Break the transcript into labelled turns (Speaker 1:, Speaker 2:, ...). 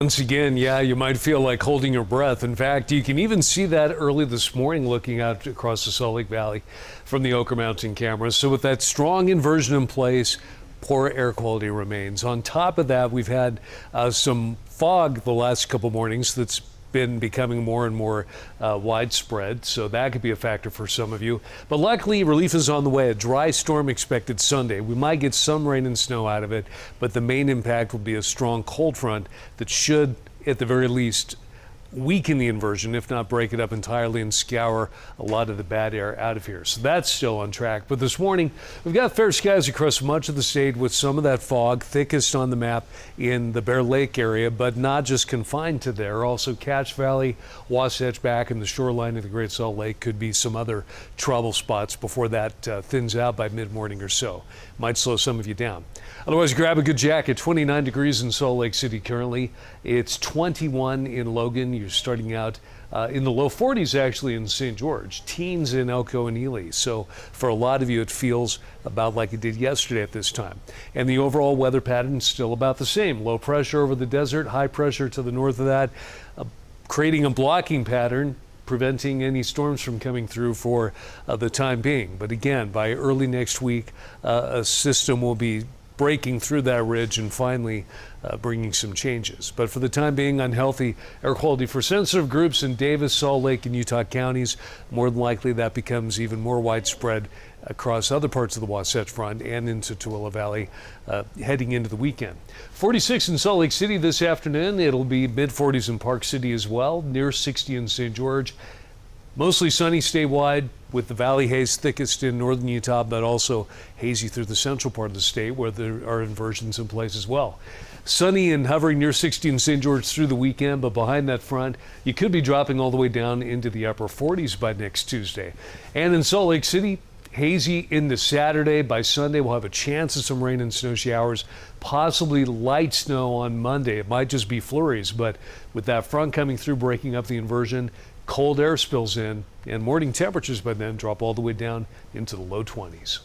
Speaker 1: Once again, yeah, you might feel like holding your breath. In fact, you can even see that early this morning looking out across the Salt Lake Valley from the Oker Mountain cameras. So with that strong inversion in place, poor air quality remains. On top of that, we've had some fog the last couple mornings that's been becoming more and more widespread, so that could be a factor for some of you. But luckily, relief is on the way. A dry storm expected Sunday. We might get some rain and snow out of it, but the main impact will be a strong cold front that should, at the very least, weaken the inversion, if not break it up entirely and scour a lot of the bad air out of here. So that's still on track. But this morning, we've got fair skies across much of the state with some of that fog, thickest on the map in the Bear Lake area, but not just confined to there. Also, Cache Valley, Wasatch back, and the shoreline of the Great Salt Lake could be some other trouble spots before that thins out by mid-morning or so. Might slow some of you down. Otherwise, grab a good jacket. 29 degrees in Salt Lake City currently. It's 21 in Logan. You're starting out in the low 40s actually in St. George. Teens in Elko and Ely. So for a lot of you, it feels about like it did yesterday at this time. And the overall weather pattern is still about the same. Low pressure over the desert, high pressure to the north of that, creating a blocking pattern, preventing any storms from coming through for the time being. But again, by early next week, a system will be breaking through that ridge and finally bringing some changes. But for the time being, unhealthy air quality for sensitive groups in Davis, Salt Lake, and Utah counties. More than likely, that becomes even more widespread across other parts of the Wasatch Front and into Tooele Valley heading into the weekend. 46 in Salt Lake City this afternoon. It'll be mid-40s in Park City as well, near 60 in St. George. Mostly sunny statewide, with the valley haze thickest in northern Utah, but also hazy through the central part of the state where there are inversions in place as well. Sunny and hovering near 60 in St. George through the weekend, but behind that front, you could be dropping all the way down into the upper 40s by next Tuesday. And in Salt Lake City, hazy into Saturday. By Sunday, we'll have a chance of some rain and snow showers, possibly light snow on Monday. It might just be flurries, but with that front coming through, breaking up the inversion, cold air spills in, and morning temperatures by then drop all the way down into the low 20s.